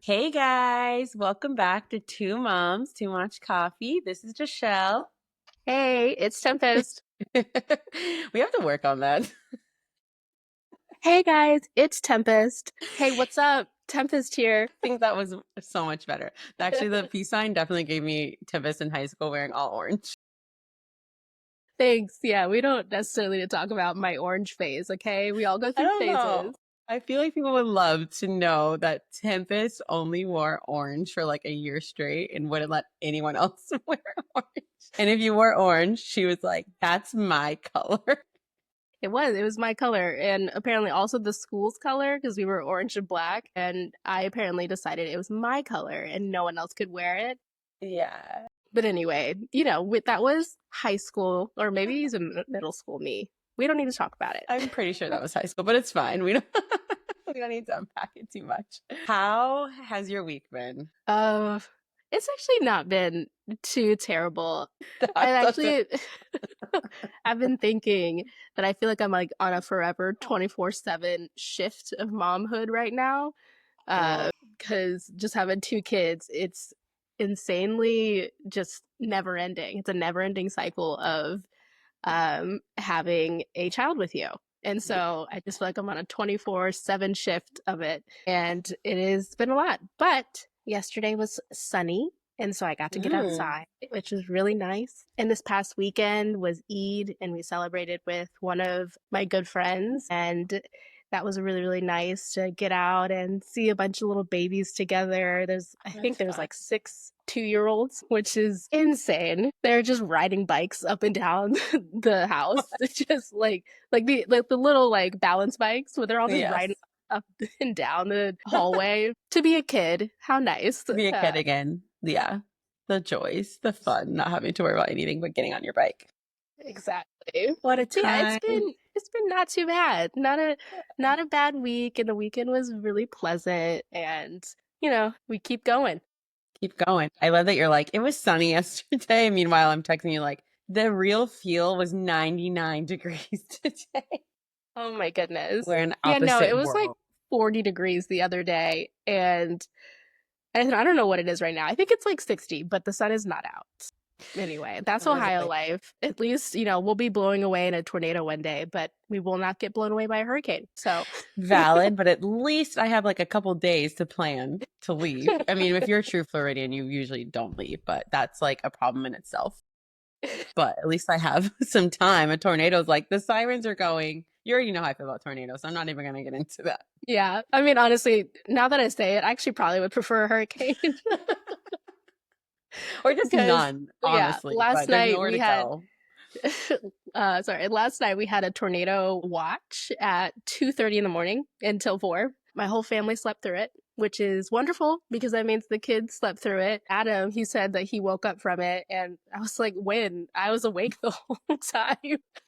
Hey guys, welcome back to Two Moms, Too Much Coffee. This is Jhshell. Hey, it's Tempest. We have to work on that. Hey guys, it's Tempest. Hey, what's up? Tempest here. I think that was so much better. Actually, the peace sign definitely gave me Tempest in high school wearing all orange. Thanks. Yeah, we don't necessarily need to talk about my orange phase, okay? We all go I through don't know. phases. I feel like people would love to know that Tempest only wore orange for like a year straight and wouldn't let anyone else wear orange. And if you wore orange, she was like, that's my color. It was my color, and apparently also the school's color because we were orange and black, and I apparently decided it was my color and no one else could wear it. Yeah. But anyway, that was high school, or maybe even middle school me. We don't need to talk about it. I'm pretty sure that was high school, but it's fine. We don't we don't need to unpack it too much. How has your week been? Uh, it's actually not been too terrible. I That doesn't. actually I've been thinking that I feel like I'm like on a forever 24/7 shift of momhood right now. Oh, Because just having two kids, it's insanely just never ending. It's a never ending cycle of having a child with you. And so I just feel like I'm on a 24/7 shift of it. And it has been a lot. But yesterday was sunny. And so I got to get mm, outside, which was really nice. And this past weekend was Eid, and we celebrated with one of my good friends. And that was really, really nice to get out and see a bunch of little babies together. I think that's there's fun. like 6 2-year-olds, which is insane. They're just riding bikes up and down the house. It's just like the little like balance bikes where they're all just Yes. riding up and down the hallway. To be a kid, how nice. To be a kid again. Yeah. The joys, the fun, not having to worry about anything but getting on your bike. Exactly. What a But yeah, it's time. been it's been not too bad. Not a bad week, and the weekend was really pleasant, and we keep going. Keep going. I love that you're like, it was sunny yesterday. Meanwhile, I'm texting you like, the real feel was 99 degrees today. Oh my goodness. We're in Yeah, no, it opposite was like world. 40 degrees the other day, and I don't know what it is right now. I think it's like 60, but the sun is not out. Anyway, that's That is Ohio like life. At least, we'll be blowing away in a tornado one day, but we will not get blown away by a hurricane. So, valid, but at least I have like a couple days to plan to leave. I mean, if you're a true Floridian, you usually don't leave, but that's like a problem in itself. But at least I have some time. A tornado's like the sirens are going. You already know how I feel about tornadoes. So I'm not even gonna get into that. yeah. I mean, honestly, now that I say it, I actually probably would prefer a hurricane Or just because, none, yeah, honestly. But there's nowhere to go. last night we had a tornado watch at 2:30 in the morning until 4. My whole family slept through it, which is wonderful because that means the kids slept through it. Adam, he said that he woke up from it, and I was like, when? I was awake the whole time.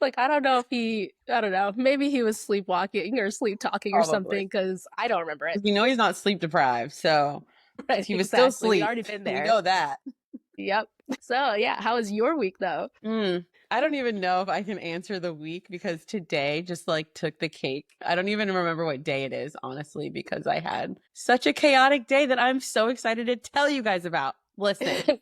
Like, I don't know, maybe he was sleepwalking or sleep talking or Probably. something because I don't remember it. Because we know he's not sleep deprived. So Right, he was still exactly. We'd asleep. already been We there. know that. Yep. So, yeah, how was your week though? I don't even know if I can answer the week because today just like took the cake. I don't even remember what day it is, honestly, because I had such a chaotic day that I'm so excited to tell you guys about. Listen,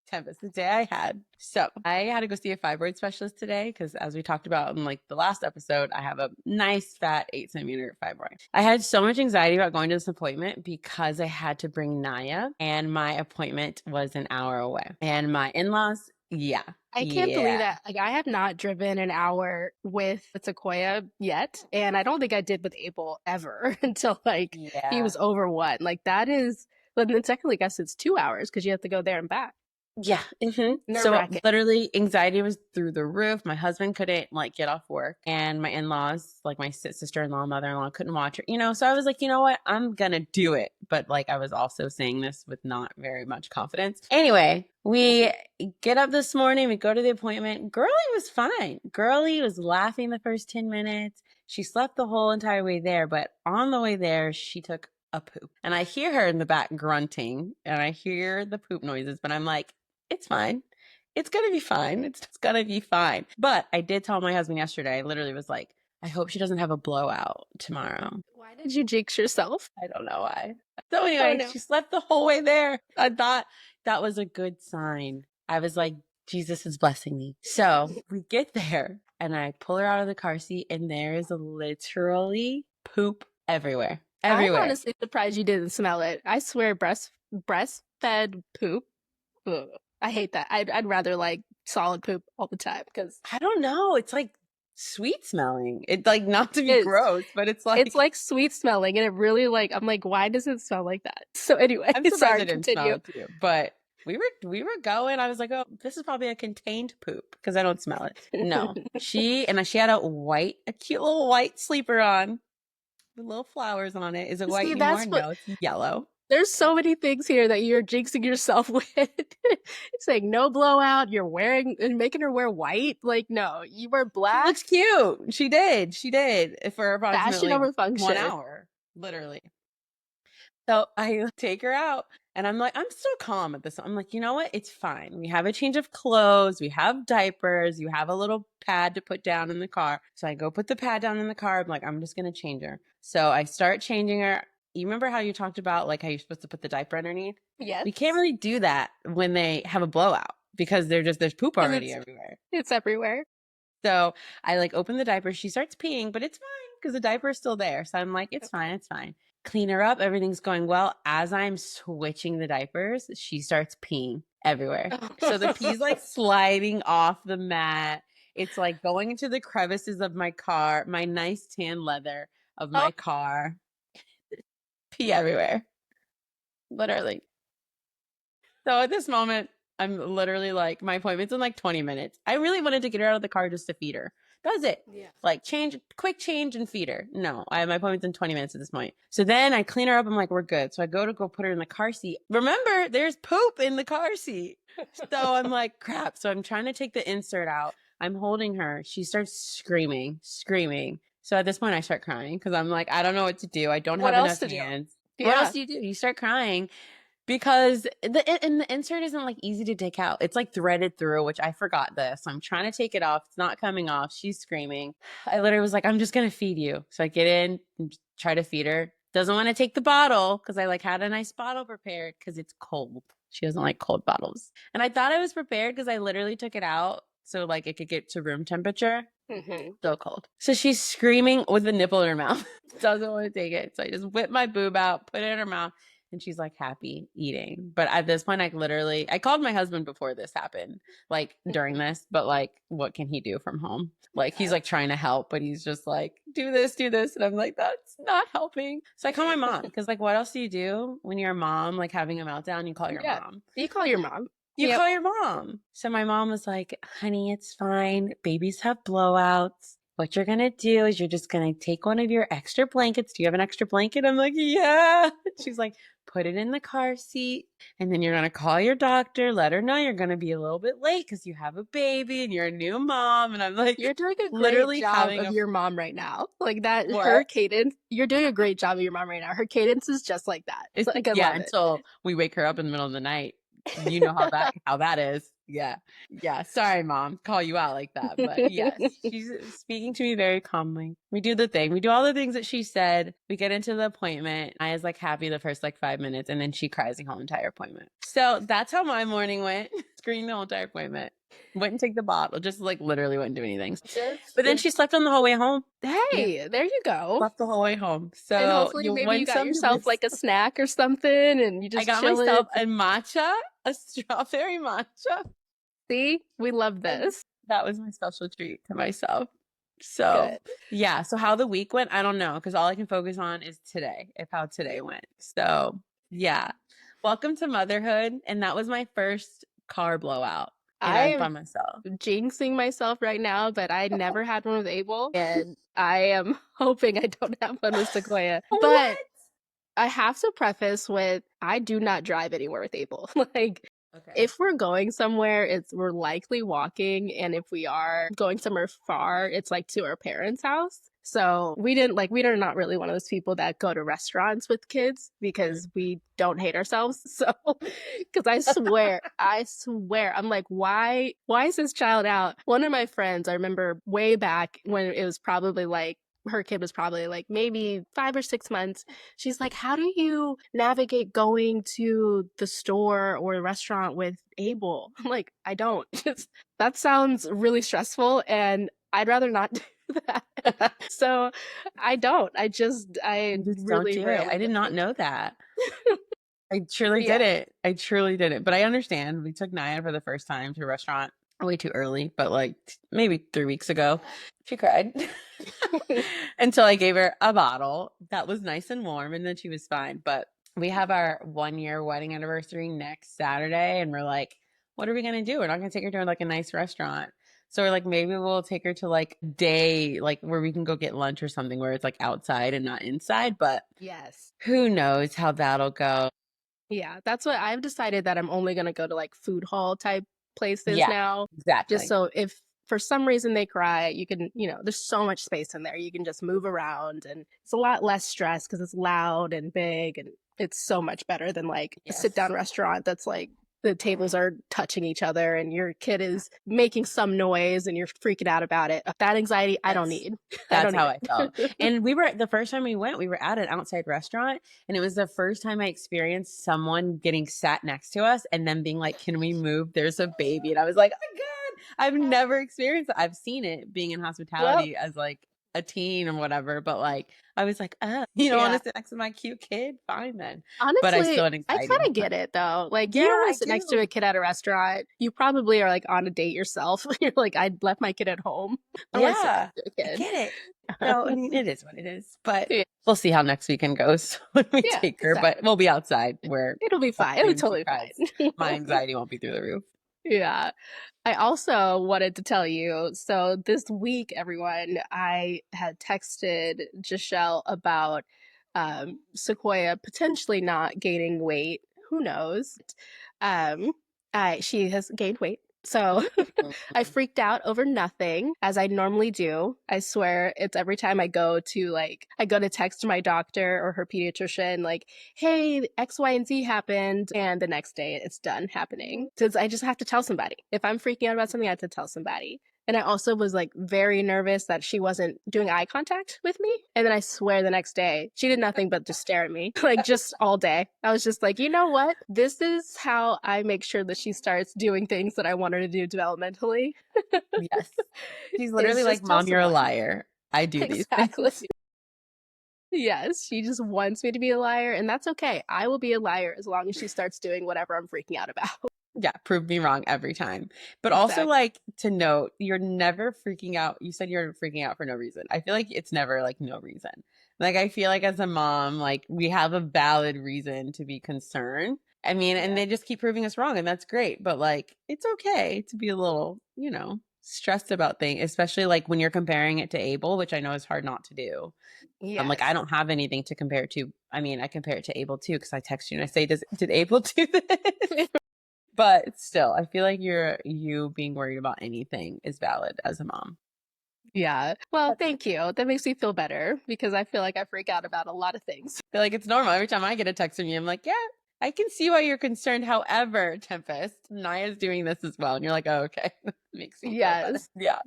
Tempest, the day I had. So I had to go see a fibroid specialist today because, as we talked about in like the last episode, I have a nice fat 8 centimeter fibroid. I had so much anxiety about going to this appointment because I had to bring Naya, and my appointment was an hour away. And my in laws, yeah, I can't believe yeah, that. Like, I have not driven an hour with Sequoia yet, and I don't think I did with Abel ever until like he yeah. was over 1. Like that is, but then technically, I guess it's 2 hours because you have to go there and back. Yeah. Nerve So wracking. literally anxiety was through the roof. My husband couldn't like get off work, and my in-laws, like my sister-in-law, mother-in-law couldn't watch her, so I was like, you know what? I'm gonna do it. But like I was also saying this with not very much confidence. Anyway, we get up this morning, we go to the appointment. Girlie was fine. Girlie was laughing the first 10 minutes. She slept the whole entire way there, but on the way there, she took a poop. And I hear her in the back grunting, and I hear the poop noises, but I'm like, it's fine. It's gonna be fine. It's just gonna be fine. But I did tell my husband yesterday, I literally was like, I hope she doesn't have a blowout tomorrow. Why did you jinx yourself? I don't know why. So Oh anyway, no. she slept the whole way there. I thought that was a good sign. I was like, Jesus is blessing me. So we get there and I pull her out of the car seat and there is literally poop everywhere. I'm Everywhere. honestly surprised you didn't smell it. I swear breastfed poop. Ugh. I hate that. I'd rather like solid poop all the time because I don't know. It's like sweet smelling. It's like not to be it's gross, but it's it's like like sweet smelling and it really like I'm like, why does it smell like that? So anyway, I'm surprised I sorry, didn't smell continue. it too. But we were going. I was like, oh, this is probably a contained poop because I don't smell it. No. She had a cute little white sleeper on with little flowers on it. Is it white See, anymore? that's what No, it's yellow. there's so many things here that you're jinxing yourself with. It's like no blowout, you're wearing and making her wear white. Like, no, you wear She black. looks cute. She did. She did for Fashion approximately over 1 function. hour, literally. So I take her out and I'm like, I'm still calm at this. I'm like, you know what? It's fine. We have a change of clothes. We have diapers. You have a little pad to put down in the car. So I go put the pad down in the car. I'm like, I'm just going to change her. So I start changing her. You remember how you talked about like how you're supposed to put the diaper underneath? Yes. We can't really do that when they have a blowout because there's poop already everywhere. It's everywhere. So I like open the diaper. She starts peeing, but it's fine because the diaper is still there. So I'm like, it's fine. It's fine. Clean her up. Everything's going well. As I'm switching the diapers, she starts peeing everywhere. So the pee's like sliding off the mat. It's like going into the crevices of my car, my nice tan leather of my car. Pee everywhere. Literally. So at this moment, I'm literally like, my appointment's in like 20 minutes. I really wanted to get her out of the car just to feed her. That's it. Yeah. Like quick change and feed her. No, my appointment's in 20 minutes at this point. So then I clean her up. I'm like, we're good. So I go put her in the car seat. Remember, there's poop in the car seat. So I'm like, crap. So I'm trying to take the insert out. I'm holding her. She starts screaming. So at this point I start crying because I'm like, I don't know what to do. I don't have enough hands. What else do? You start crying. Because the insert isn't like easy to take out. It's like threaded through, which I forgot this. So I'm trying to take it off. It's not coming off. She's screaming. I literally was like, I'm just going to feed you. So I get in and try to feed her. Doesn't want to take the bottle because I like had a nice bottle prepared because it's cold. She doesn't like cold bottles. And I thought I was prepared because I literally took it out so like it could get to room temperature. So cold. So she's screaming with a nipple in her mouth. Doesn't want to take it. So I just whip my boob out, put it in her mouth. And she's like happy eating. But at this point, I called my husband before this happened, like during this, but like, what can he do from home? Like, he's like trying to help, but he's just like, do this. And I'm like, that's not helping. So I call my mom because like, what else do you do when you're a mom, like having a meltdown? You call your mom. You call your mom. You call your mom. So my mom was like, honey, it's fine. Babies have blowouts. What you're going to do is you're just going to take one of your extra blankets. Do you have an extra blanket? I'm like, yeah. She's like, put it in the car seat. And then you're going to call your doctor, let her know you're going to be a little bit late because you have a baby and you're a new mom. And I'm like, you're doing a great job of your mom right now. Like that, her cadence, you're doing a great job of your mom right now. Her cadence is just like that. It's like, I love it. Until we wake her up in the middle of the night. You know how that is. Yeah. Sorry, mom, call you out like that. But yes, she's speaking to me very calmly. We do the thing. We do all the things that she said. We get into the appointment. I was like happy the first like 5 minutes and then she cries the whole entire appointment. So that's how my morning went. Screaming the whole entire appointment. Wouldn't take the bottle. Just like literally wouldn't do anything. But then she slept on the whole way home. Hey, there you go. Slept the whole way home. So and hopefully maybe you got yourself like a snack or something and you just I got myself a matcha, a strawberry matcha. See, we love this. That was my special treat to myself. So yeah. So how the week went, I don't know, because all I can focus on is today, if how today went. So yeah. Welcome to motherhood. And that was my first car blowout. I'm by myself. Jinxing myself right now, but I never had one with Abel. And I am hoping I don't have one with Sequoia. But I have to preface with I do not drive anywhere with Abel. Like if we're going somewhere, we're likely walking, and if we are going somewhere far, it's like to our parents' house. So we're not really one of those people that go to restaurants with kids because we don't hate ourselves. So, because I swear, I'm like, why is this child out? One of my friends, I remember way back when it was probably like her kid was probably like maybe 5 or 6 months. She's like, how do you navigate going to the store or the restaurant with Abel? I'm like, I don't. Just, that sounds really stressful and I'd rather not do that. So I don't. I You just don't really do it. I rarely did not go. know that. I truly Yeah. didn't. I truly didn't. But I understand. We took Naya for the first time to a restaurant way too early, but like maybe 3 weeks ago. She cried until I gave her a bottle that was nice and warm, and then she was fine. But we have our 1 year wedding anniversary next Saturday, and we're like, what are we gonna do? We're not gonna take her to like a nice restaurant. So we're like, maybe we'll take her to like day, like where we can go get lunch or something where it's like outside and not inside. But Yes. who knows how that'll go. Yeah, that's what I've decided that I'm only going to go to like food hall type places Yeah, now. Just exactly. so if for some reason they cry, you can, there's so much space in there. You can just move around and it's a lot less stress because it's loud and big and it's so much better than like a sit Yes. down restaurant that's like the tables are touching each other and your kid is making some noise and you're freaking out about it. That anxiety I don't That's need. I that's don't how need I felt. it. And we were the first time we went, we were at an outside restaurant, and it was the first time I experienced someone getting sat next to us and then being like, "Can we move? There's a baby." And I was like, "Oh my God, I've never experienced it. I've seen it being in Yep. hospitality as like a teen or whatever, but like I was like, oh, you don't want Yeah. to sit next to my cute kid? Fine then." But I Honestly, still had I anxiety kind the of whole get time. it though. Like, you Yeah, don't want I to sit next to do. a kid at a restaurant. You probably are like on a date yourself. You're like, I left my kid at home. I don't want to sit Yeah, next to I a get it. kid. So, I mean, it is what it is, but Yeah, we'll see how next weekend goes when we yeah, take her. But exactly. we'll be outside where It'll be fine. It'll hopefully be when she totally cries, fine. my anxiety won't be through the roof. Yeah. I also wanted to tell you, so this week, everyone, I had texted Jhshell about Sequoia potentially not gaining weight. Who knows? Um, she has gained weight. So I Mhm. freaked out over nothing, as I normally do. I swear it's every time I go to text my doctor or her pediatrician, like, hey, X, Y, and Z happened. And the next day it's done happening. Because I just have to tell somebody. If I'm freaking out about something, I have to tell somebody. And I also was like very nervous that she wasn't doing eye contact with me. And then I swear the next day, she did nothing but just stare at me, like just all day. I was just like, you know what? This is how I make sure that she starts doing things that I want her to do developmentally. Yes. She's literally Is like, just tell Mom, you're a someone. liar. I do these Exactly. things. Yes, she just wants me to be a liar, and that's okay. I will be a liar as long as she starts doing whatever I'm freaking out about. Yeah, prove me wrong every time. But also, Exactly. like, to note, you're never freaking out. You said you're freaking out for no reason. I feel like it's never like no reason. Like, I feel like as a mom, like, we have a valid reason to be concerned. I mean, and Yeah. they just keep proving us wrong, and that's great. But like, it's okay to be a little, stressed about things, especially like when you're comparing it to Abel, which I know is hard not to do. I'm like, I Yes. don't have anything to compare it to. I mean, I compare it to Abel too, because I text you and I say, did Abel do this? But still, I feel like you being worried about anything is valid as a mom. Yeah. Well, thank you. That makes me feel better because I feel like I freak out about a lot of things. I feel like it's normal. Every time I get a text from you, I'm like, yeah, I can see why you're concerned. However, Tempest, Naya's doing this as well. And you're like, oh, okay. Makes me feel better. Yes. Yeah.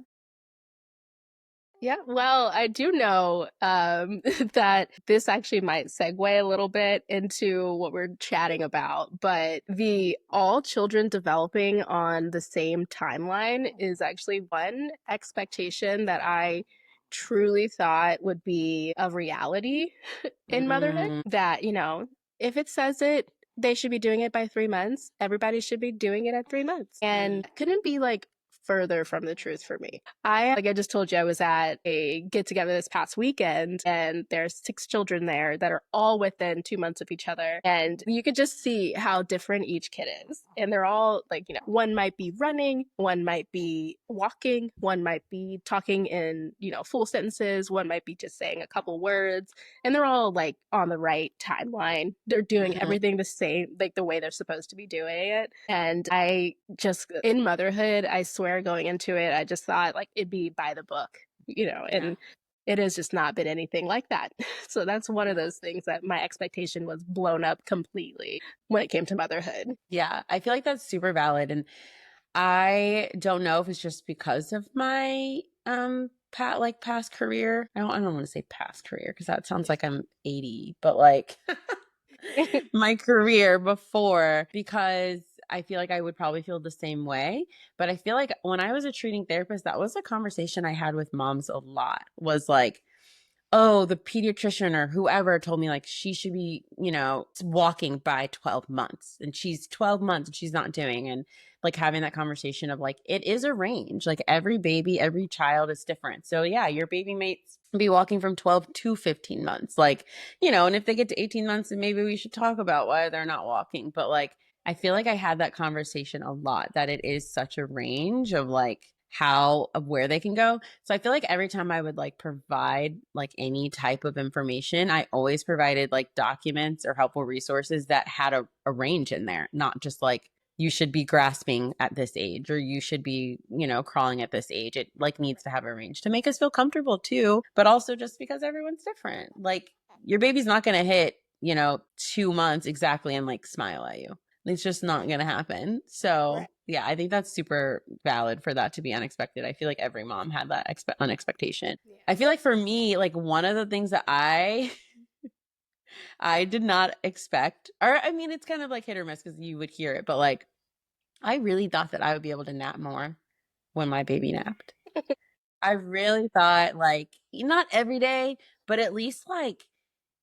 Yeah, well, I do know that this actually might segue a little bit into what we're chatting about, but the all children developing on the same timeline is actually one expectation that I truly thought would be a reality in motherhood. Mm, That, if it says it, they should be doing it by 3 months. Everybody should be doing it at 3 months. And it couldn't be like further from the truth for me. Like I just told you, I was at a get together this past weekend, and there's 6 children there that are all within 2 months of each other. And you could just see how different each kid is. And they're all like, one might be running, one might be walking, one might be talking in, full sentences, one might be just saying a couple words. And they're all like on the right timeline. They're doing mhm. everything the same, like the way they're supposed to be doing it. And I just, in motherhood, I swear going into it, I just thought like it'd be by the book, Yeah. and it has just not been anything like that. So that's one of those things that my expectation was blown up completely when it came to motherhood. Yeah. I feel like that's super valid. And I don't know if it's just because of my past career. I don't want to say past career because that sounds like I'm 80, but like my career before, because I feel like I would probably feel the same way. But I feel like when I was a treating therapist, that was a conversation I had with moms a lot, was like, oh, the pediatrician or whoever told me like she should be, walking by 12 months, and she's 12 months and she's not doing. And like having that conversation of like, it is a range. Like every baby, every child is different. So yeah, your baby mates be walking from 12 to 15 months. Like, and if they get to 18 months, then maybe we should talk about why they're not walking. But like, I feel like I had that conversation a lot, that it is such a range of like of where they can go. So I feel like every time I would like provide like any type of information, I always provided like documents or helpful resources that had a range in there, not just like you should be grasping at this age or you should be, crawling at this age. It like needs to have a range to make us feel comfortable too, but also just because everyone's different. Like your baby's not going to hit, 2 months exactly and like smile at you. It's just not going to happen. So, Right. yeah, I think that's super valid for that to be unexpected. I feel like every mom had that unexpectation. Yeah. I feel like for me, like one of the things that I did not expect, or I mean, it's kind of like hit or miss because you would hear it, but like I really thought that I would be able to nap more when my baby napped. I really thought like not every day, but at least like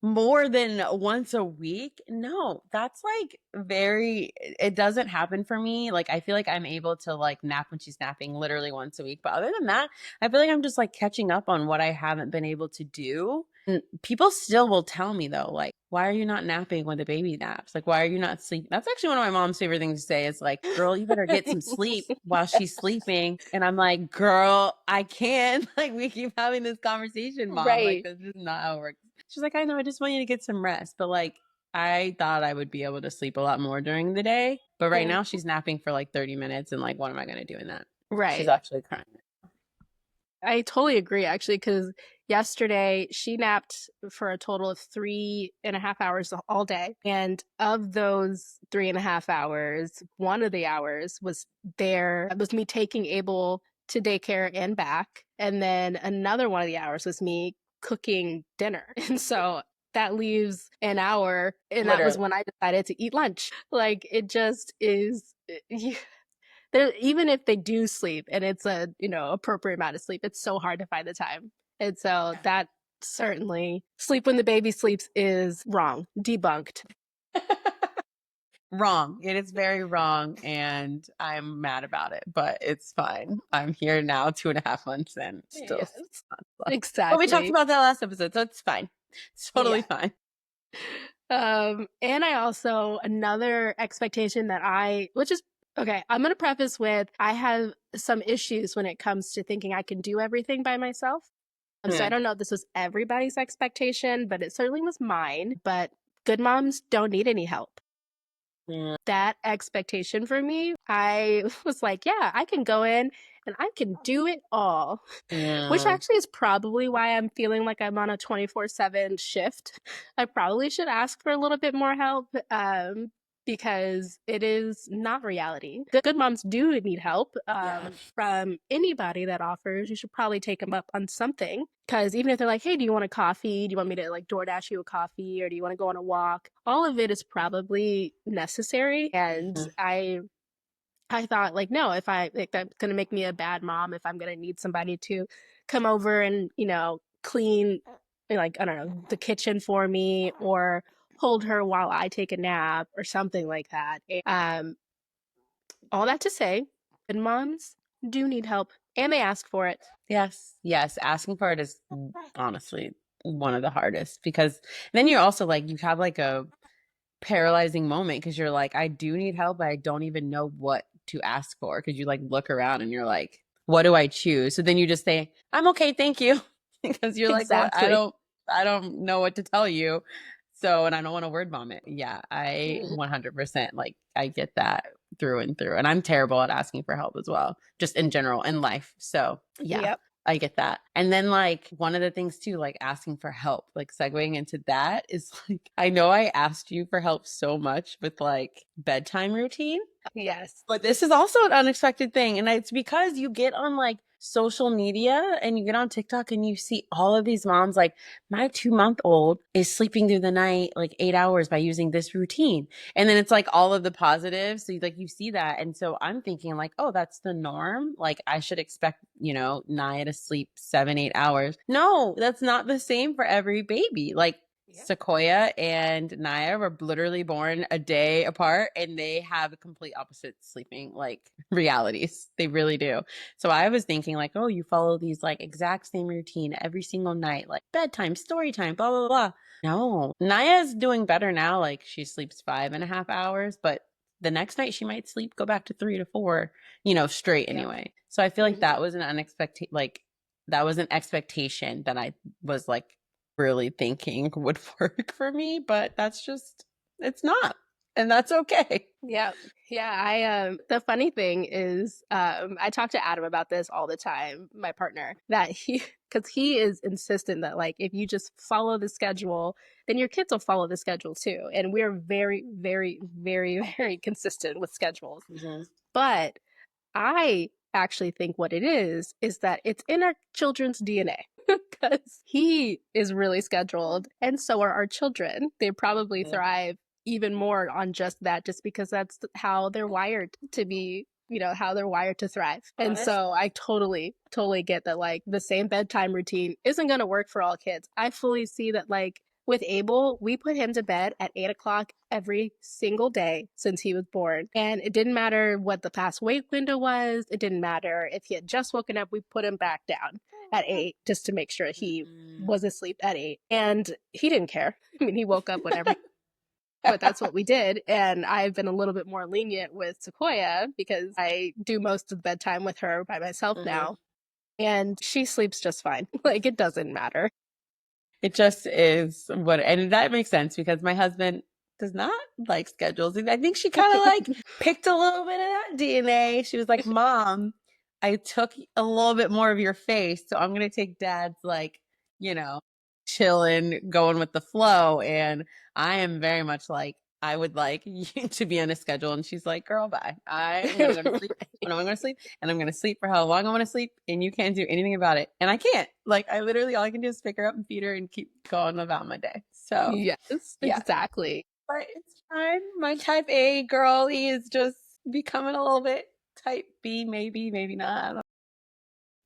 more than once a week. No, that's like it doesn't happen for me. Like I feel like I'm able to like nap when she's napping literally once a week. But other than that, I feel like I'm just like catching up on what I haven't been able to do. And people still will tell me though, like, why are you not napping when the baby naps? Like, why are you not sleeping? That's actually one of my mom's favorite things to say is like, girl, you better get some sleep while she's sleeping. And I'm like, girl, I can't. Like, we keep having this conversation, mom. Like, Right. that's just not how it works. She's like, I know, I just want you to get some rest. But like, I thought I would be able to sleep a lot more during the day. But right now she's napping for like 30 minutes. And like, what am I going to do in that? She's Right. actually crying. I totally agree, actually, because yesterday she napped for a total of 3.5 hours all day. And of those 3.5 hours, one of the hours was me taking Abel to daycare and back. And then another one of the hours was me cooking dinner. And so that leaves an hour. And that was Literally. when I decided to eat lunch. Like it just is. Even if they do sleep and it's a appropriate amount of sleep, it's so hard to find the time. And so that certainly sleep when the baby sleeps is wrong, debunked. Wrong. It is very wrong. And I'm mad about it, but it's fine. I'm here now, 2.5 months in. Still. Yes, But we talked exactly. about that last episode, so it's fine. It's totally Yeah. fine. And I also, another expectation which is, okay, I'm going to preface with, I have some issues when it comes to thinking I can do everything by myself. So I don't know if this was everybody's expectation, but it certainly was mine. But good moms don't need any help. Mm. That expectation for me, I was like, yeah, I can go in and I can do it all. Which Yeah. actually is probably why I'm feeling like I'm on a 24/7 shift. I probably should ask for a little bit more help because it is not reality. Good moms do need help from anybody that offers. You should probably take them up on something. Because even if they're like, hey, do you want a coffee? Do you want me to like DoorDash you a coffee? Or do you want to go on a walk? All of it is probably necessary. And I thought like, no, if I like that's gonna make me a bad mom if I'm gonna need somebody to come over and clean, like, I don't know, the kitchen for me or hold her while I take a nap or something like that. All that to say, good moms do need help and they ask for it. Yes. Yes. Asking for it is honestly one of the hardest, because then you're also like, you have like a paralyzing moment because you're like, I do need help, but I don't even know what to ask for, because you like look around and you're like, what do I choose? So then you just say, I'm okay, thank you. Because you're like, what? I Exactly. don't I don't know what to tell you. So, and I don't want to word vomit. Yeah, I Mm. 100% like I get that through and through. And I'm terrible at asking for help as well, just in general in life. So, yeah. Yep. I get that. And then like one of the things too, like asking for help, like segueing into that is like, I know I asked you for help so much with like bedtime routine, Yes. but this is also an unexpected thing. And it's because you get on like social media and you get on TikTok and you see all of these moms like my 2-month-old is sleeping through the night like 8 hours by using this routine. And then it's like all of the positives. So you see that. And so I'm thinking like, oh, that's the norm. Like I should expect, Naya to sleep 7, 8 hours. No, that's not the same for every baby. Like Sequoia and Naya were literally born a day apart and they have complete opposite sleeping like realities. They really do. So I was thinking like, oh, you follow these like exact same routine every single night, like bedtime, story time, blah, blah, blah. No, Naya's doing better now. Like she sleeps 5.5 hours, but the next night she might go back to 3 to 4, straight anyway. So I feel like that was an unexpected, like that was an expectation that I was like really thinking would work for me, but it's not. And that's okay. Yeah. I the funny thing is I talk to Adam about this all the time, my partner, that cuz he is insistent that like if you just follow the schedule, then your kids will follow the schedule too. And we're very very very very consistent with schedules. Mm-hmm. But I actually think what it is that it's in our children's DNA because he is really scheduled and so are our children. They probably thrive even more on just that, just because that's how they're wired to be, how they're wired to thrive. And so I totally get that like the same bedtime routine isn't going to work for all kids. I fully see that like with Abel, we put him to bed at 8 o'clock every single day since he was born. And it didn't matter what the past wake window was. It didn't matter if he had just woken up, we put him back down at 8 just to make sure he was asleep at 8. And he didn't care. I mean, he woke up whenever. But that's what we did. And I've been a little bit more lenient with Sequoia because I do most of the bedtime with her by myself now. And she sleeps just fine. Like, it doesn't matter. It just is and that makes sense because my husband does not like schedules. I think she kind of like picked a little bit of that DNA. She was like, Mom, I took a little bit more of your face. So I'm going to take Dad's like, chilling, going with the flow. And I am very much like, I would like you to be on a schedule. And she's like, girl, bye. I'm going to go to sleep when I'm going to sleep. And I'm going to sleep for how long I want to sleep. And you can't do anything about it. And I can't. Like, I literally, all I can do is pick her up and feed her and keep going about my day. So, yes, exactly. But it's fine. My type A girl, he is just becoming a little bit type B, maybe, maybe not.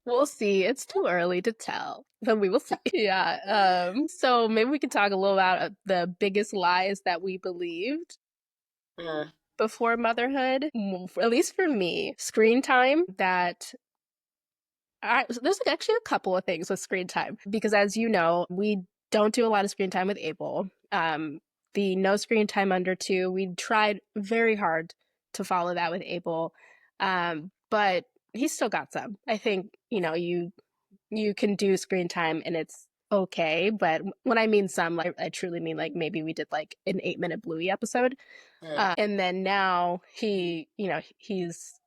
We'll see. It's too early to tell, but we will see. Yeah. So maybe we can talk a little about the biggest lies that we believed before motherhood. At least for me, screen time. There's actually a couple of things with screen time because, as you know, we don't do a lot of screen time with Abel. The no screen time under 2, we tried very hard to follow that with Abel, but he's still got some. I think you can do screen time and it's okay, but when I mean some, like I truly mean like maybe we did like an 8-minute Bluey episode, and then now he's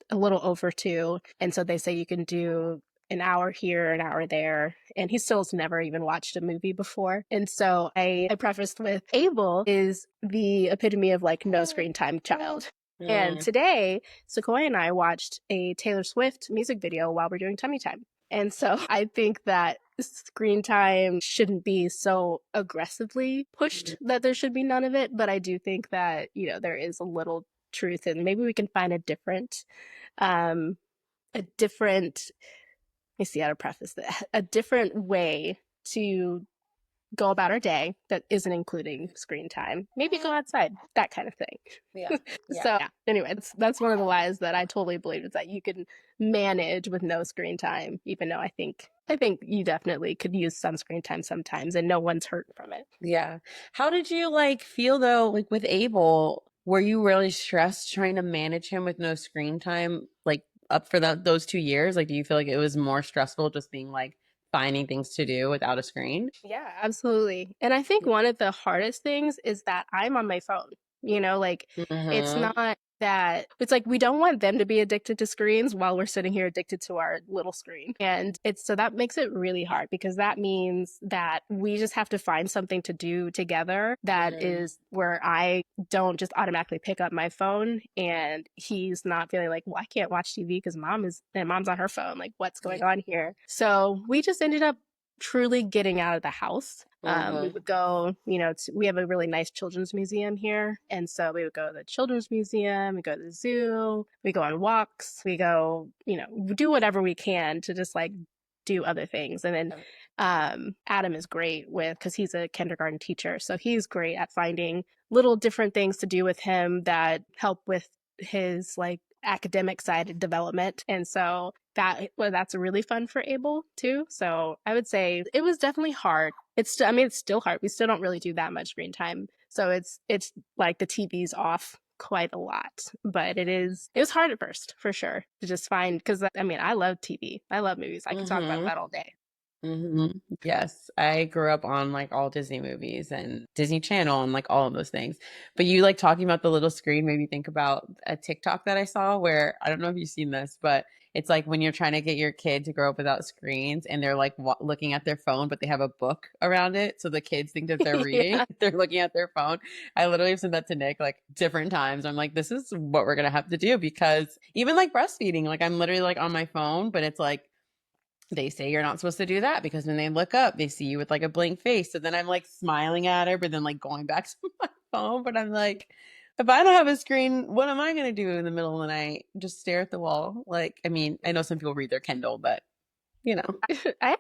a little over 2, and so they say you can do an hour here, an hour there, and he still's never even watched a movie before. And so I prefaced with Abel is the epitome of like no screen time child. And today, Sequoia and I watched a Taylor Swift music video while we're doing tummy time. And so I think that screen time shouldn't be so aggressively pushed that there should be none of it. But I do think that, there is a little truth, and maybe we can find a different, let me see how to preface that, a different way to go about our day that isn't including screen time. Maybe go outside, that kind of thing. Yeah. So anyway, that's one of the lies that I totally believe is that you can manage with no screen time, even though I think you definitely could use some screen time sometimes and no one's hurt from it. Yeah. How did you like feel though, like with Abel? Were you really stressed trying to manage him with no screen time, like up for those 2 years? Like, do you feel like it was more stressful just being like finding things to do without a screen? Yeah, absolutely. And I think one of the hardest things is that I'm on my phone. Like it's not that it's like we don't want them to be addicted to screens while we're sitting here addicted to our little screen. And it's so that makes it really hard because that means that we just have to find something to do together that is where I don't just automatically pick up my phone and he's not feeling like, well, I can't watch TV because mom's on her phone. Like, what's going on here? So we just ended up truly getting out of the house. We would go, we have a really nice children's museum here. And so we would go to the children's museum, we go to the zoo, we go on walks, we go, do whatever we can to just like do other things. And then Adam is great because he's a kindergarten teacher. So he's great at finding little different things to do with him that help with his like academic side of development. And so that's really fun for Abel too. So I would say it was definitely hard. It's still hard. We still don't really do that much screen time. So it's like the TV's off quite a lot, but it was hard at first for sure to just find, because I love TV. I love movies. I can talk about that all day. Yes, I grew up on like all Disney movies and Disney Channel and like all of those things. But you like talking about the little screen made me think about a TikTok that I saw where I don't know if you've seen this, but it's like when you're trying to get your kid to grow up without screens and they're like looking at their phone, but they have a book around it. So the kids think that they're reading, Yeah. they're looking at their phone. I literally have said that to Nick like different times. I'm like, this is what we're going to have to do because even like breastfeeding, like I'm literally like on my phone, but it's like, they say you're not supposed to do that because when they look up, they see you with like a blank face. So then I'm like smiling at her, but then like going back to my phone. But I'm like, if I don't have a screen, what am I going to do in the middle of the night? Just stare at the wall. Like, I mean, I know some people read their Kindle, but I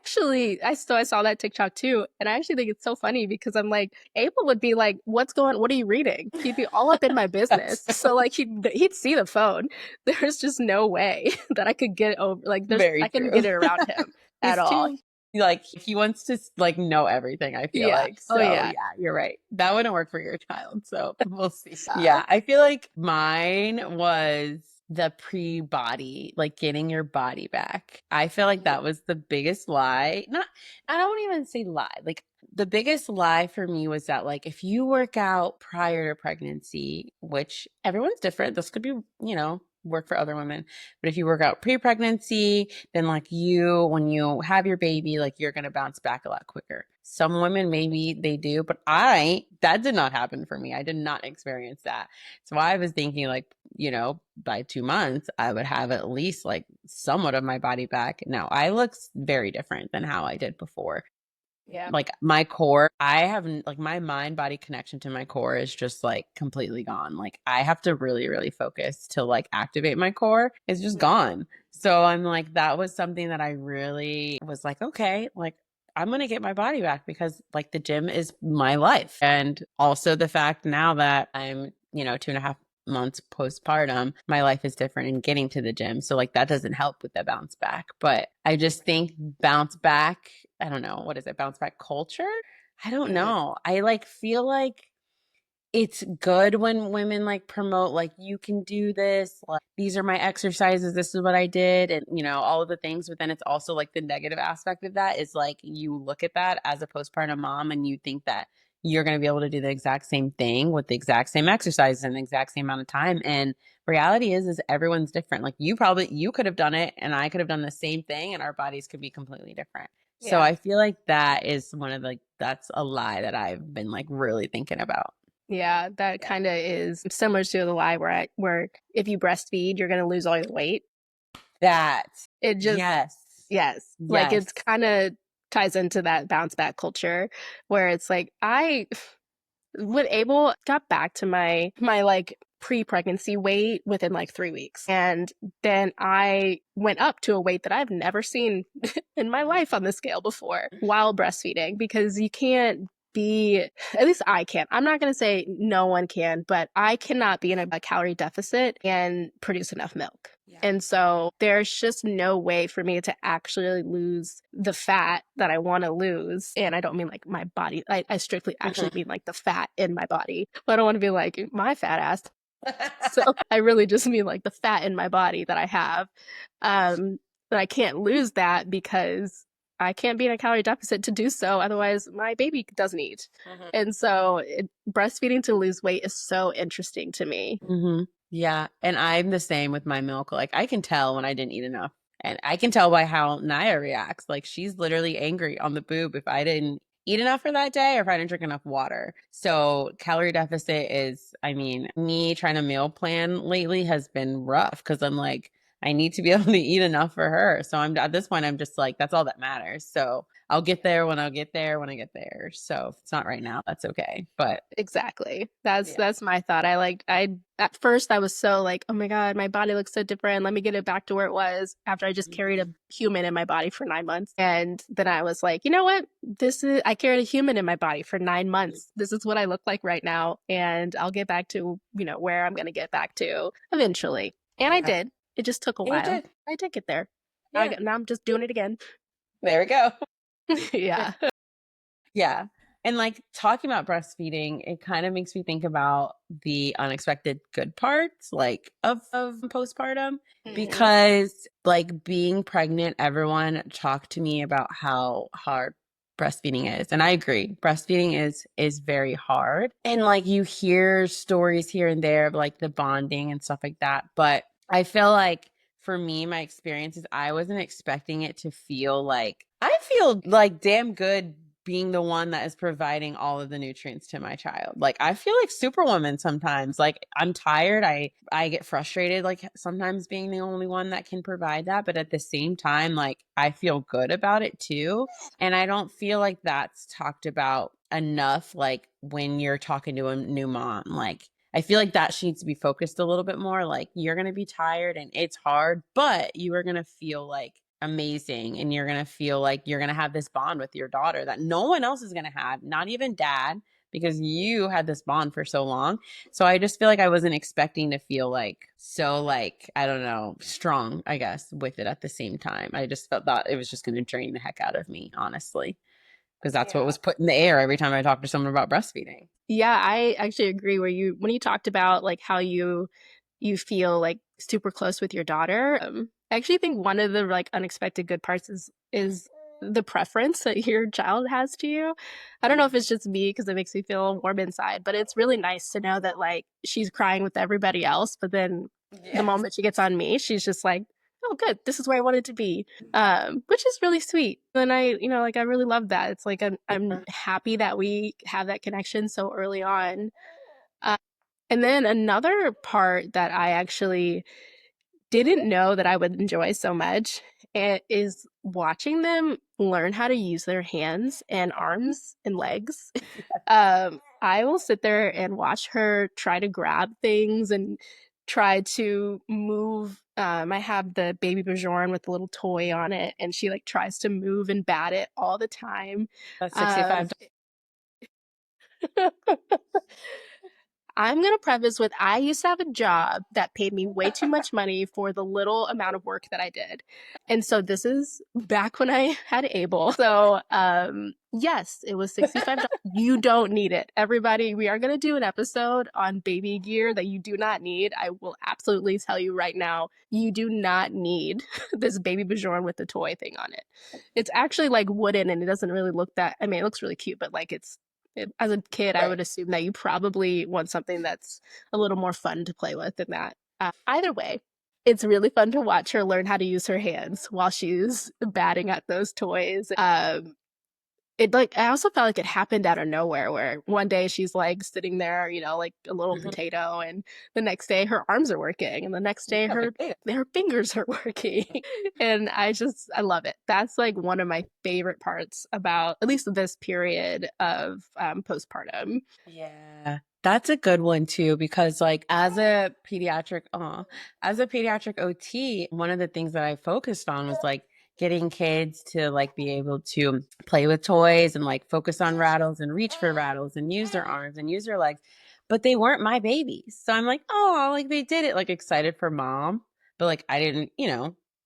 saw that TikTok too, and I actually think it's so funny because I'm like, Abel would be like, what are you reading? He'd be all up in my business. So like he'd see the phone. There's just no way that I could get over very I couldn't true. get it around him at He's all. too like he wants to like know everything, I feel Yeah. like. Oh So yeah. yeah, you're right. That wouldn't work for your child. So we'll see. Yeah, I feel like mine was the pre-body, like getting your body back. I feel like that was the biggest lie. Not, I don't even say lie. Like the biggest lie for me was that like if you work out prior to pregnancy, which everyone's different, this could be, work for other women. But if you work out pre-pregnancy, then like when you have your baby, like you're going to bounce back a lot quicker. Some women, maybe they do, but that did not happen for me. I did not experience that. So I was thinking like, by 2 months, I would have at least like somewhat of my body back. Now I look very different than how I did before. Yeah. Like my core, I have like my mind body connection to my core is just like completely gone. Like I have to really, really focus to like activate my core. It's just gone. So I'm like, that was something that I really was like, okay, like I'm going to get my body back because like the gym is my life. And also the fact now that I'm, 2.5 months postpartum, my life is different in getting to the gym. So like that doesn't help with the bounce back. But I just think bounce back, I don't know, what is it? Bounce back culture? I don't know. I like feel like it's good when women like promote like you can do this, like these are my exercises, this is what I did, and all of the things. But then it's also like the negative aspect of that is like you look at that as a postpartum mom and you think that you're going to be able to do the exact same thing with the exact same exercises and the exact same amount of time. And reality is everyone's different. Like you could have done it and I could have done the same thing and our bodies could be completely different. So I feel like that is one of that's a lie that I've been like really thinking about. Yeah, that kind of is similar to the lie where if you breastfeed, you're going to lose all your weight. That. It just, yes, like it's kind of ties into that bounce back culture where it's like when Abel got back to my like pre-pregnancy weight within like 3 weeks. And then I went up to a weight that I've never seen in my life on the scale before while breastfeeding, because you can't at least I can't. I'm not going to say no one can, but I cannot be in a calorie deficit and produce enough milk. Yeah. And so there's just no way for me to actually lose the fat that I want to lose. And I don't mean like my body. I strictly actually mean like the fat in my body. But I don't want to be like my fat ass. So I really just mean like the fat in my body that I have. But I can't lose that because I can't be in a calorie deficit to do so. Otherwise, my baby doesn't eat. And so breastfeeding to lose weight is so interesting to me. Yeah, and I'm the same with my milk. Like I can tell when I didn't eat enough. And I can tell by how Naya reacts. Like she's literally angry on the boob if I didn't eat enough for that day or if I didn't drink enough water. So calorie deficit is, I mean, me trying to meal plan lately has been rough because I'm like, I need to be able to eat enough for her. So I'm at this point, I'm just like, that's all that matters. So I'll get there when I'll get there when I get there. So if it's not right now, that's okay. But Exactly. yeah. That's my thought. I at first I was so like, oh my God, my body looks so different. Let me get it back to where it was after I just carried a Mhm. human in my body for 9 months. And then I was like, you know what? This is I carried a human in my body for 9 months. This is what I look like right now. And I'll get back to, where I'm gonna get back to eventually. And I Yeah. did. It just took a And you while. did. I did get there. Yeah. Now I'm just doing it again. There we go. Yeah. Yeah. And like talking about breastfeeding, it kind of makes me think about the unexpected good parts, like of postpartum, Mhm. because like being pregnant, everyone talked to me about how hard breastfeeding is. And I agree. Breastfeeding is very hard. And like you hear stories here and there of like the bonding and stuff like that. But I feel like for me, my experience is I wasn't expecting it to feel like I feel like damn good being the one that is providing all of the nutrients to my child. Like I feel like superwoman sometimes. Like I'm tired. I get frustrated like sometimes being the only one that can provide that, but at the same time like I feel good about it too. And I don't feel like that's talked about enough like when you're talking to a new mom. Like I feel like that needs to be focused a little bit more. Like you're going to be tired and it's hard, but you are going to feel like amazing and you're going to feel like you're going to have this bond with your daughter that no one else is going to have, not even dad, because you had this bond for so long. So I just feel like I wasn't expecting to feel like so like I don't know, strong, I guess, with it at the same time. I just felt that it was just going to drain the heck out of me, honestly, because that's what Yeah. was put in the air every time I talked to someone about breastfeeding. Yeah, I actually agree where you when you talked about like how you feel like super close with your daughter. I actually think one of the like unexpected good parts is the preference that your child has to you. I don't know if it's just me because it makes me feel warm inside, but it's really nice to know that like she's crying with everybody else, but then the Yeah. moment she gets on me, she's just like, "Oh, good, this is where I wanted to be," which is really sweet. And like I really love that. It's like I'm happy that we have that connection so early on. Uh, and then another part that I actually didn't know that I would enjoy so much is watching them learn how to use their hands and arms and legs. I will sit there and watch her try to grab things and try to move. I have the baby Bajorn with the little toy on it, and she like tries to move and bat it all the time. That's Um, 65. I'm going to preface with I used to have a job that paid me way too much money for the little amount of work that I did. And so this is back when I had Able. So, yes, it was $65. You don't need it. Everybody, we are going to do an episode on baby gear that you do not need. I will absolutely tell you right now, you do not need this baby Bajorn with the toy thing on it. It's actually like wooden and it doesn't really look that, I mean, it looks really cute, but like as a kid, I Right. would assume that you probably want something that's a little more fun to play with than that. Either way, it's really fun to watch her learn how to use her hands while she's batting at those toys. It like I also felt like it happened out of nowhere where one day she's like sitting there, like a little Mhm. potato, and the next day her arms are working, and the next day Yeah, my her fingers are working. And I love it. That's like one of my favorite parts about at least this period of postpartum. Yeah, that's a good one too, because like as a pediatric OT, one of the things that I focused on was like getting kids to like be able to play with toys and like focus on rattles and reach for rattles and use their arms and use their legs. But they weren't my babies. So I'm like, oh, like they did it, like excited for mom. But like I didn't,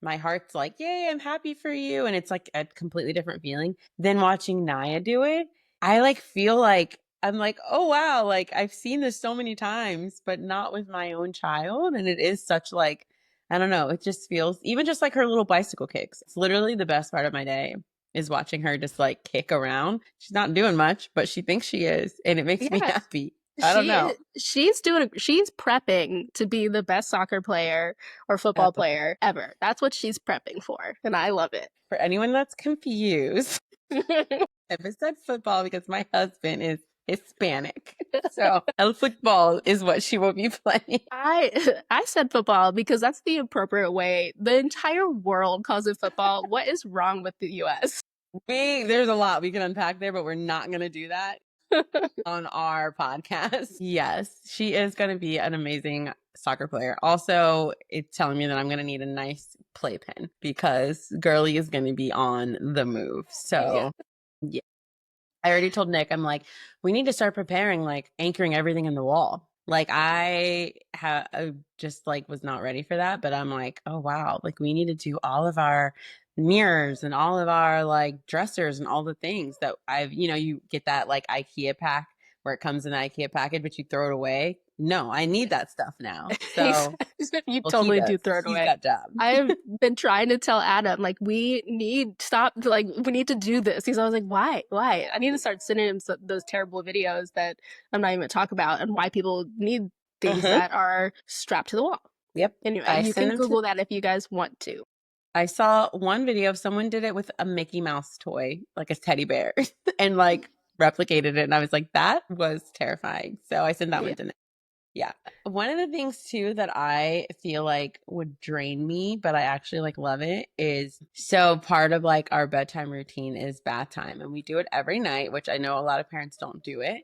my heart's like, yay, I'm happy for you. And it's like a completely different feeling than watching Naya do it. I like feel like I'm like, oh wow, like I've seen this so many times, but not with my own child. And it is such like, I don't know, it just feels even just like her little bicycle kicks. It's literally the best part of my day is watching her just like kick around. She's not doing much, but she thinks she is, and it makes me Yeah, happy. I don't know. She's prepping to be the best soccer player or football That's okay. player ever. That's what she's prepping for, and I love it. For anyone that's confused, if it said football because my husband is Hispanic. So el football is what she will be playing. I said football because that's the appropriate way. The entire world calls it football. What is wrong with the US? There's a lot we can unpack there, but we're not gonna do that on our podcast. Yes, she is gonna be an amazing soccer player. Also, it's telling me that I'm gonna need a nice playpen because Girly is gonna be on the move. So yeah. I already told Nick, I'm like, we need to start preparing, like anchoring everything in the wall. Like I just like was not ready for that, but I'm like, oh wow, like we need to do all of our mirrors and all of our like dressers and all the things that you get that like IKEA pack where it comes in an IKEA package, but you throw it away. No, I need that stuff now. So You well, he totally does. do throw it He's away. got jobs. I've been trying to tell Adam, like, we need to do this. He's always like, why? I need to start sending him those terrible videos that I'm not even gonna talk about and why people need things that are strapped to the wall. Yep. Anyway, you can Google that if you guys want to. I saw one video of someone did it with a Mickey Mouse toy, like a teddy bear, and like replicated it. And I was like, that was terrifying. So I sent that one to Nick. Yeah. One of the things too that I feel like would drain me, but I actually like love it is so part of like our bedtime routine is bath time. And we do it every night, which I know a lot of parents don't do it.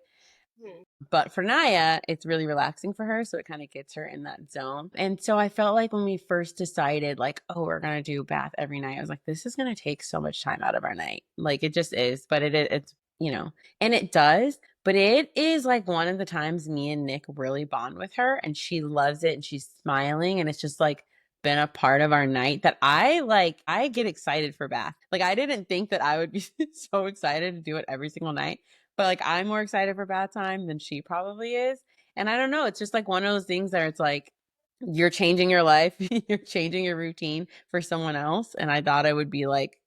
But for Naya, it's really relaxing for her. So it kind of gets her in that zone. And so I felt like when we first decided, like, oh, we're going to do bath every night, I was like, this is going to take so much time out of our night. Like it just is. But it's, and it does. But it is like one of the times me and Nick really bond with her and she loves it and she's smiling. And it's just like been a part of our night that I get excited for bath. Like I didn't think that I would be so excited to do it every single night. But like I'm more excited for bath time than she probably is. And I don't know, it's just like one of those things that it's like you're changing your life, you're changing your routine for someone else. And I thought it would be like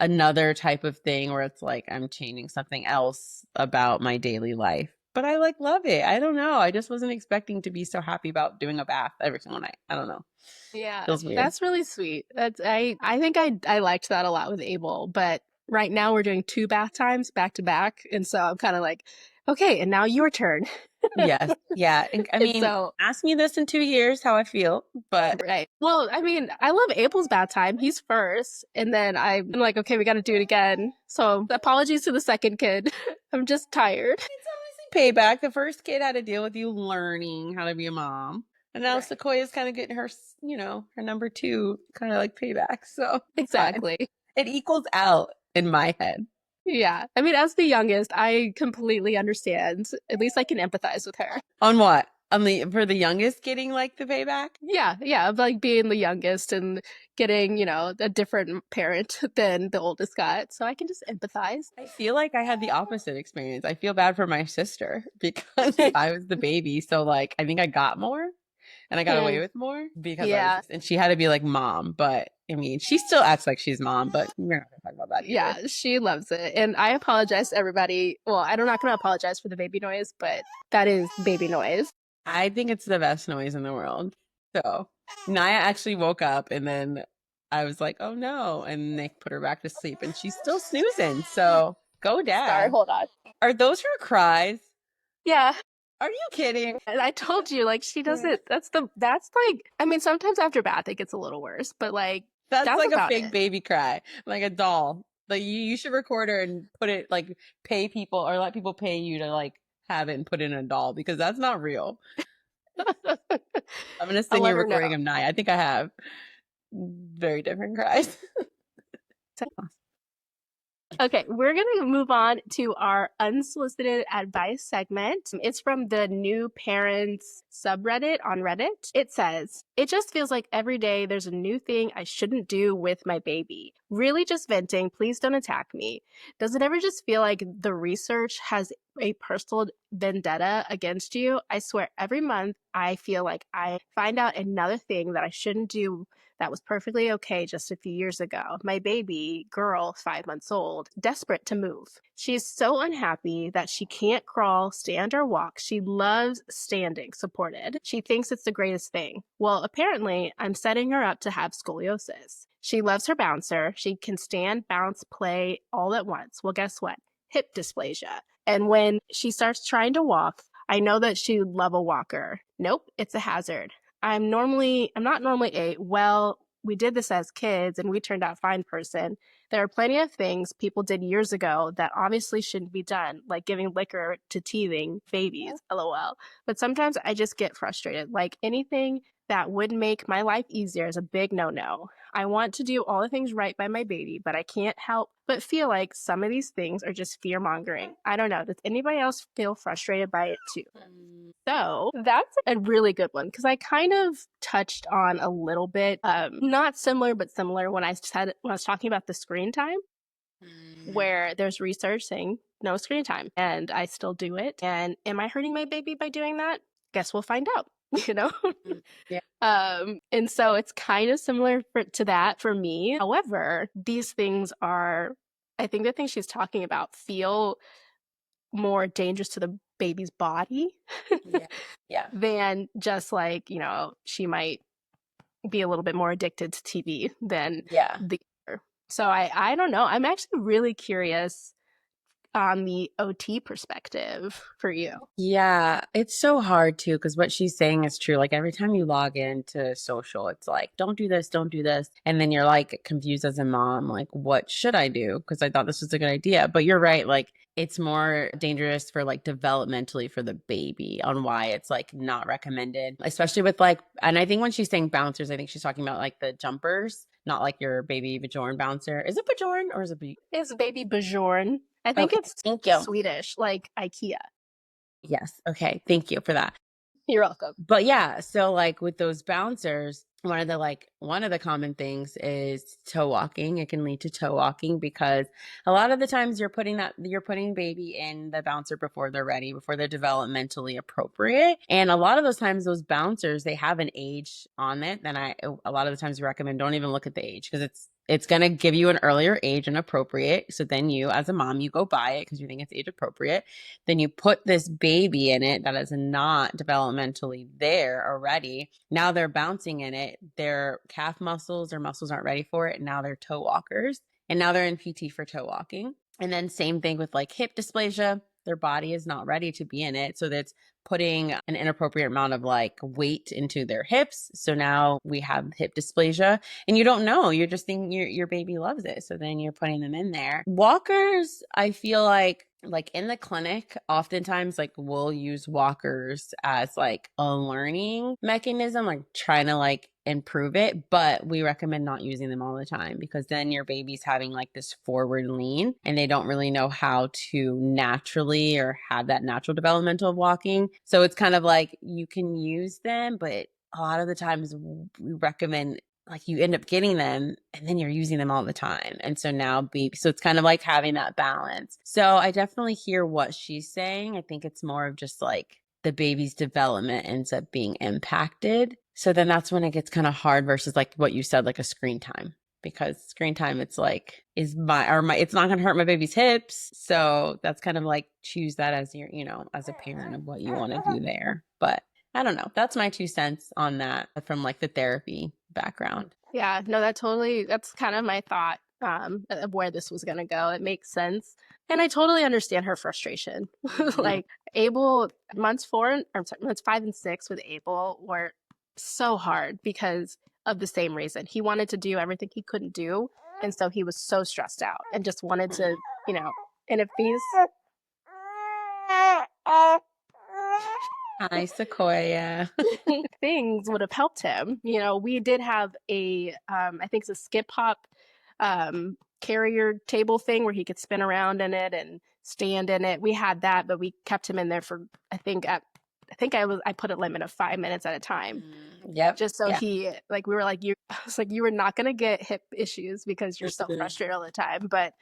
another type of thing where it's like I'm changing something else about my daily life. But I like love it. I don't know. I just wasn't expecting to be so happy about doing a bath every single night. I don't know. Yeah, Feels weird. that's really sweet. I think I liked that a lot with Abel, but right now we're doing 2 bath times back to back, and so I'm kind of like, okay, and now your turn. Yes. Yeah. And, I mean, so ask me this in 2 years how I feel, but right. Well, I mean, I love Abel's bath time. He's first, and then I'm like, okay, we got to do it again. So apologies to the second kid. I'm just tired. It's honestly payback. The first kid had to deal with you learning how to be a mom. And now Sequoia's kind of getting her, her number 2 kind of like payback. So exactly. It equals out in my head. Yeah. I mean, as the youngest, I completely understand. At least I can empathize with her. On what? For the youngest getting like the payback? Yeah. Yeah. Of like being the youngest and getting, a different parent than the oldest got. So I can just empathize. I feel like I had the opposite experience. I feel bad for my sister because I was the baby. So like, I think I got more. And I got away with more because and she had to be like mom, but I mean, she still acts like she's mom, but we're not gonna talk about that either. Yeah, she loves it. And I apologize to everybody. Well, I'm not gonna apologize for the baby noise, but that is baby noise. I think it's the best noise in the world. So Naya actually woke up and then I was like, oh no. And Nick put her back to sleep and she's still snoozing. So go dad. Sorry, hold on. Are those her cries? Yeah. Are you kidding? And I told you, like, she doesn't. That's like. I mean, sometimes after bath it gets a little worse, but like that's like a fake baby cry, like a doll. Like you should record her and put it like pay people or let people pay you to like have it and put it in a doll because that's not real. I'm gonna send you a recording of Naya. I think I have very different cries. Okay, we're going to move on to our unsolicited advice segment. It's from the New Parents subreddit on Reddit. It says, it just feels like every day there's a new thing I shouldn't do with my baby. Really just venting. Please don't attack me. Does it ever just feel like the research has a personal vendetta against you? I swear every month I feel like I find out another thing that I shouldn't do That was perfectly okay just a few years ago. My baby girl, 5 months old, desperate to move. She's so unhappy that she can't crawl, stand, or walk. She loves standing supported. She thinks it's the greatest thing. Well, apparently, I'm setting her up to have scoliosis. She loves her bouncer. She can stand, bounce, play all at once. Well, guess what? Hip dysplasia. And when she starts trying to walk, I know that she would love a walker. Nope, it's a hazard. I'm not normally well, we did this as kids and we turned out fine person. There are plenty of things people did years ago that obviously shouldn't be done, like giving liquor to teething babies, lol. But sometimes I just get frustrated. Like anything that would make my life easier is a big no-no. I want to do all the things right by my baby, but I can't help but feel like some of these things are just fear-mongering. I don't know. Does anybody else feel frustrated by it too? So that's a really good one because I kind of touched on a little bit, not similar, but similar when I was talking about the screen time, where there's research saying no screen time, and I still do it. And am I hurting my baby by doing that? Guess we'll find out. You know? Yeah. And so it's kind of similar to that for me. However, these things are, I think the things she's talking about feel more dangerous to the baby's body Yeah. than just like, she might be a little bit more addicted to TV than Yeah. the other. So I don't know. I'm actually really curious on the OT perspective for you. Yeah, it's so hard too, because what she's saying is true. Like every time you log into social, it's like, don't do this, don't do this. And then you're like confused as a mom, like, what should I do? Because I thought this was a good idea. But you're right, like it's more dangerous for like developmentally for the baby on why it's like not recommended, especially with like, and I think when she's saying bouncers, I think she's talking about like the jumpers, not like your baby Bjorn bouncer. Is it Bjorn or is it It's baby Bjorn. I think Okay, it's thank you. Swedish, like IKEA. Yes. Okay. Thank you for that. You're welcome. But yeah, so like with those bouncers, one of the common things is toe walking. It can lead to toe walking because a lot of the times you're putting baby in the bouncer before they're ready, before they're developmentally appropriate. And a lot of those times those bouncers, they have an age on it. Then a lot of the times recommend don't even look at the age because it's going to give you an earlier age and appropriate. So then you, as a mom, you go buy it because you think it's age appropriate. Then you put this baby in it that is not developmentally there already. Now they're bouncing in it. Their calf muscles or muscles aren't ready for it. And now they're toe walkers. And now they're in PT for toe walking. And then same thing with like hip dysplasia. Their body is not ready to be in it. So that's putting an inappropriate amount of like weight into their hips. So now we have hip dysplasia and you don't know. You're just thinking your baby loves it. So then you're putting them in there. Walkers, I feel like in the clinic, oftentimes like we'll use walkers as like a learning mechanism, like trying to like improve it, but we recommend not using them all the time because then your baby's having like this forward lean and they don't really know how to naturally or have that natural developmental of walking. So it's kind of like you can use them, but a lot of the times we recommend like you end up getting them and then you're using them all the time. And so now so it's kind of like having that balance. So I definitely hear what she's saying. I think it's more of just like the baby's development ends up being impacted. So then that's when it gets kind of hard versus like what you said, like a screen time. Because screen time, it's like, it's not going to hurt my baby's hips. So that's kind of like choose that as your, as a parent of what you want to do there. But I don't know. That's my 2 cents on that from like the therapy background. Yeah, no, that's kind of my thought of where this was going to go. It makes sense. And I totally understand her frustration. Like months 5 and 6 with Abel were so hard because of the same reason. He wanted to do everything he couldn't do. And so he was so stressed out and just wanted to, and if these Hi, Sequoia. things would have helped him. We did have I think it's a skip hop carrier table thing where he could spin around in it and stand in it. We had that, but we kept him in there for I put a limit of 5 minutes at a time. Yep. Just so he we were like I was like, you were not gonna get hip issues because you're so frustrated all the time. But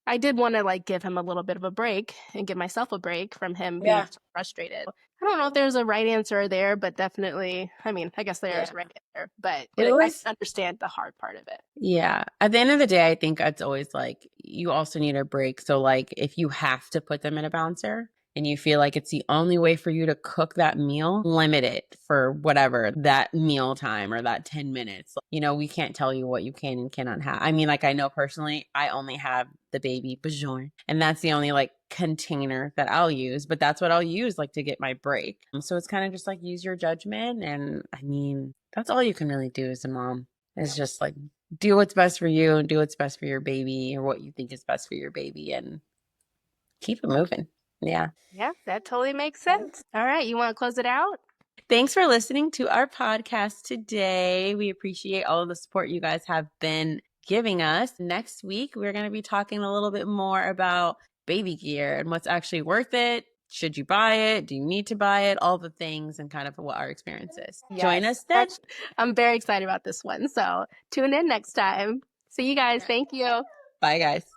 I did want to give him a little bit of a break and give myself a break from him being so frustrated. I don't know if there's a right answer there, but definitely, I mean, I guess there is Yeah. a right answer, but It I always, can understand the hard part of it. yeah. At the end of the day, I think it's always like you also need a break. So, like, if you have to put them in a bouncer and you feel like it's the only way for you to cook that meal, limit it for whatever that meal time or that 10 minutes. You know, we can't tell you what you can and cannot have. I mean, like, I know personally, I only have the baby Bajorn, and that's the only like container that I'll use, but that's what I'll use like to get my break. So it's kind of just like use your judgment. And I mean, that's all you can really do as a mom is just like do what's best for you and do what's best for your baby or what you think is best for your baby and keep it moving. Yeah. Yeah, that totally makes sense. All right, you want to close it out? Thanks for listening to our podcast today. We appreciate all of the support you guys have been giving us. Next week, we're going to be talking a little bit more about baby gear and what's actually worth it. Should you buy it? Do you need to buy it? All the things and kind of what our experience is. Join us then. I'm very excited about this one. So tune in next time. See you guys. Thank you. Bye, guys.